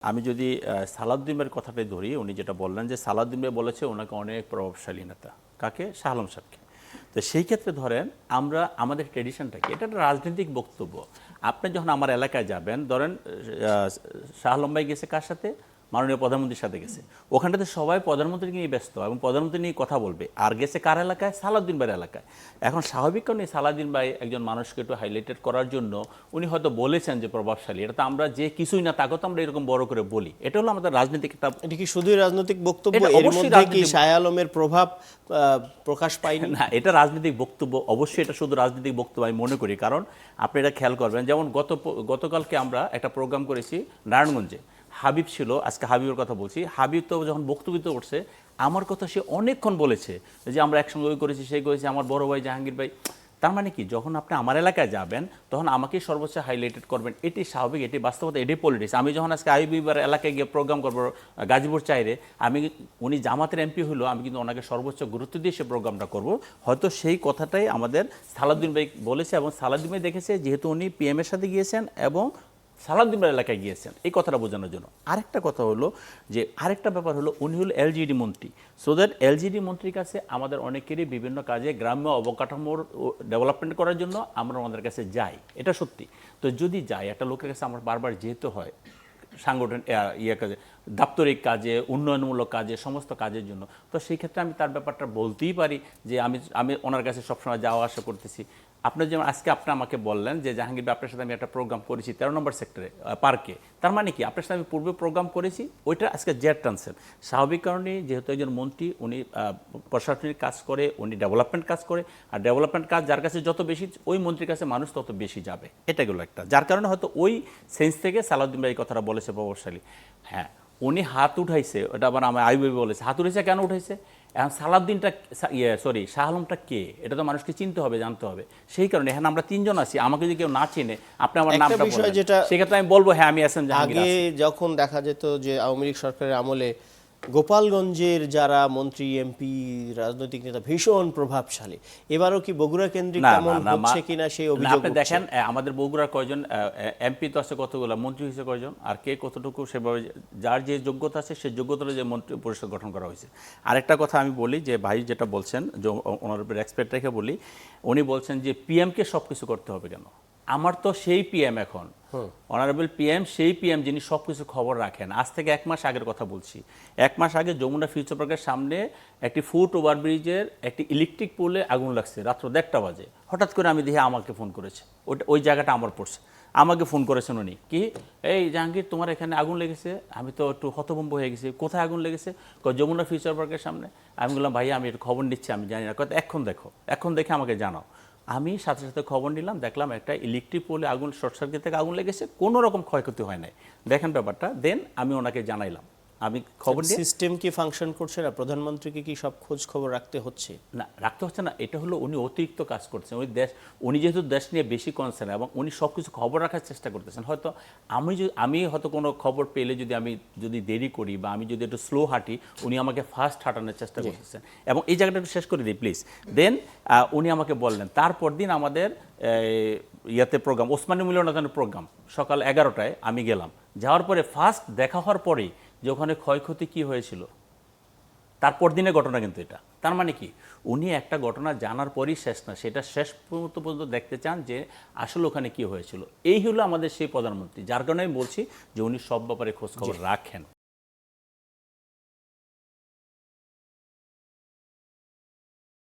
আমি যদি সালাউদ্দিন ভাইয়ের কথাটাই ধরি, উনি যেটা বললেন যে সালাউদ্দিন ভাই বলেছে ওনাকে অনেক প্রভাবশালী নেতা, কাকে? শাহ আলম সাহেবকে। তো সেই ক্ষেত্রে ধরেন আমরা আমাদের ট্রেডিশনটা কি, এটা একটা রাজনৈতিক বক্তব্য। আপনি যখন আমার এলাকায় যাবেন, ধরেন শাহ আলম ভাই গেছে কার সাথে? মাননীয় প্রধানমন্ত্রীর সাথে গেছে। ওখানটাতে সবাই প্রধানমন্ত্রীকে নিয়ে ব্যস্ত এবং প্রধানমন্ত্রী নিয়ে কথা বলবে। আর গেছে কার এলাকায়? সালাউদ্দিন ভাইয়ের এলাকায়। এখন স্বাভাবিক কারণে সালাউদ্দিন ভাই একজন মানুষকে একটু হাইলাইটেড করার জন্য উনি হয়তো বলেছেন যে প্রভাবশালী। এটা তো আমরা যে কিছুই না তাকে তো আমরা এরকম বড় করে বলি। এটা হলো আমাদের রাজনৈতিক একটা, এটা কি শুধুই রাজনৈতিক বক্তব্য? এটা এর অবশ্যই মধ্যে কি রাজনীতি। শাহ আলমের প্রভাব প্রকাশ পায়নি? না, এটা রাজনৈতিক বক্তব্য, অবশ্যই এটা শুধু রাজনৈতিক বক্তব্য আমি মনে করি। কারণ আপনি এটা খেয়াল করবেন, যেমন গতকালকে আমরা একটা প্রোগ্রাম করেছি নারায়ণগঞ্জে। হাবিব ছিল, আজকে হাবিবের কথা বলছি। হাবিব তো যখন বক্তব্য করছে আমার কথা সে অনেকক্ষণ বলেছে যে আমরা একসঙ্গে ওই করেছি, সেই করেছি, আমার বড় ভাই জাহাঙ্গীর ভাই। তার মানে কি, যখন আপনি আমার এলাকায় যাবেন তখন আমাকে সর্বোচ্চ হাইলাইটেড করবেন, এটি স্বাভাবিক, এটি বাস্তবতা, এটি পলিটিক্স। আমি যখন আজকে আইবিবার এলাকায় গিয়ে প্রোগ্রাম করবো গাজীপুর চাইরে, আমি উনি জামাতের এমপি হলো, আমি কিন্তু ওনাকে সর্বোচ্চ গুরুত্ব দিয়ে সে প্রোগ্রামটা করবো। হয়তো সেই কথাটাই আমাদের সালাউদ্দিন ভাই বলেছে এবং সালাউদ্দিন ভাই দেখেছে, যেহেতু উনি পিএমের সাথে গিয়েছেন এবং সালাউদ্দিন ভাই এলাকায় গিয়েছেন, এই কথাটা বোঝানোর জন্য। আরেকটা কথা হলো যে, আরেকটা ব্যাপার হলো উনি হলো এলজিডি মন্ত্রী। সো দ্যাট এলজিডি মন্ত্রীর কাছে আমাদের অনেকেরই বিভিন্ন কাজে গ্রাম্য অবকাঠামোর ডেভেলপমেন্ট করার জন্য আমরা আমাদের কাছে যাই, এটা সত্যি। তো যদি যাই, একটা লোকের কাছে আমার বারবার যেতে হয় সাংগঠনিক কাজে, দাপ্তরিক কাজে, উন্নয়নমূলক কাজে, সমস্ত কাজের জন্য, তো সেই ক্ষেত্রে আমি তার ব্যাপারটা বলতেই পারি যে আমি ওনার কাছে সবসময় যাওয়া আসা করতেছি। আপনি যেমন আজকে আপনি আমাকে বললেন যে জাহাঙ্গীর ভাই আপনার সাথে আমি একটা প্রোগ্রাম করেছি 13 নম্বর সেক্টরে পার্কে। তার মানে কি, আপনার সাথে আমি পূর্বে প্রোগ্রাম করেছি, ওইটা আজকে জেট টানছেন। স্বাভাবিক কারণে যেহেতু একজন মন্ত্রী, উনি প্রশাসনিক কাজ করে, উনি ডেভেলপমেন্ট কাজ করে, আর ডেভেলপমেন্ট কাজ যার কাছে যত বেশি, ওই মন্ত্রীর কাছে মানুষ তত বেশি যাবে। এটা গেলো একটা, যার কারণে হয়তো ওই সেন্স থেকে সালাউদ্দিন ভাই এই কথাটা বলেছে প্রভাবশালী। হ্যাঁ, উনি হাত উঠাইছে, ওটা আবার আমার আইবিবি বলেছে হাত উঠেছে, কেন উঠাইছে? এখন সালাউদ্দিনটা শাহ আলমটা কে, এটা তো মানুষকে চিনতে হবে, জানতে হবে। সেই কারণে এখানে আমরা তিনজন আছি, আমাকে যদি কেউ না চিনে, আপনি আমার নামটা বলবেন, সেক্ষেত্রে আমি বলবো হ্যাঁ আমি এস এম জাহাঙ্গীর আগে আছি। যখন দেখা যেত যে আওয়ামী লীগ সরকারের আমলে গোপালগঞ্জের যারা মন্ত্রী, এমপি, রাজনৈতিক নেতা ভীষণ প্রভাবশালী, এবারও কি বগুড়া কেন্দ্রিক তেমন হচ্ছে কিনা সেই অভিযোগ আপনি দেখেন আমাদের বগুড়ার কয়জন এমপি তো আছে কতগুলো, মন্ত্রী হয়েছে কয়জন, আর কে কতটুকু সেভাবে যার যে যোগ্যতা আছে সেই যোগ্যতার যে মন্ত্রী পরিষদ গঠন করা হয়েছে। আরেকটা কথা আমি বলি যে ভাই যেটা বলছেন, ওনার উপর এক্সপেক্ট রেখে বলি, উনি বলছেন যে পিএমকে সব কিছু করতে হবে কেন? আমার তো সেই পিএম এখন, অনারেবল পিএম, সেই পিএম যিনি সব কিছু খবর রাখেন। আজ থেকে 1 মাস আগের কথা বলছি। 1 মাস আগে যমুনা ফিউচার পার্কের সামনে একটি ফুট ওভারব্রিজের একটি ইলেকট্রিক পোলে আগুন লাগছে রাত্র 1:30 বাজে। হঠাৎ করে আমি দেখি আমাকে ফোন করেছে, ওই জায়গাটা আমার পড়ছে, আমাকে ফোন করেছেন উনি, কি এই জাহাঙ্গীর তোমার এখানে আগুন লেগেছে। আমি তো একটু হতভম্ব হয়ে গেছি, কোথায় আগুন লেগেছে? যমুনা ফিউচার পার্কের সামনে। আমি বললাম ভাইয়া আমি একটু খবর নিচ্ছি, আমি জানি না। কত এখন দেখো, এখন দেখে আমাকে জানাও। আমি সাথে সাথে খবর নিলাম, দেখলাম একটা ইলেকট্রিক পোলে আগুন, শর্ট সার্কিট থেকে আগুন লেগেছে, কোনো রকম ক্ষয়ক্ষতি হয় নাই। দেখেন ব্যাপারটা, দেন আমি ওনাকে জানাইলাম। আমি খবর নিয়ে, সিস্টেম কি ফাংশন করছে না? প্রধানমন্ত্রীকে কি সব খোঁজ খবর রাখতে হচ্ছে? না, রাখতে হচ্ছে না। এটা হলো উনি অতিরিক্ত কাজ করছেন। উনি যেহেতু দেশ নিয়ে বেশি কনসার্ন এবং উনি সব কিছু খবর রাখার চেষ্টা করতেছেন। হয়তো আমি হয়তো কোনো খবর পেলে যদি দেরি করি বা আমি যদি একটু স্লো হাঁটি, উনি আমাকে ফাস্ট হাঁটানোর চেষ্টা করতেছেন। এবং এই জায়গাটা একটু শেষ করে দিই প্লিজ। দেন উনি আমাকে বললেন, তারপর দিন আমাদের ইয়াতে প্রোগ্রাম, ওসমানী মিলনায়তনের প্রোগ্রাম সকাল 11টায় আমি গেলাম। যাওয়ার পরে ফার্স্ট দেখা হওয়ার পরেই যে ওখানে ক্ষয়ক্ষতি কী হয়েছিল, তারপর দিনের ঘটনা কিন্তু এটা। তার মানে কি, উনি একটা ঘটনা জানার পরই শেষ না, সেটা শেষ পর্যন্ত দেখতে চান যে আসলে ওখানে কি হয়েছিল। এই হলো আমাদের সেই প্রধানমন্ত্রী, যার কারণে আমি বলছি যে উনি সব ব্যাপারে খোঁজখবর রাখেন।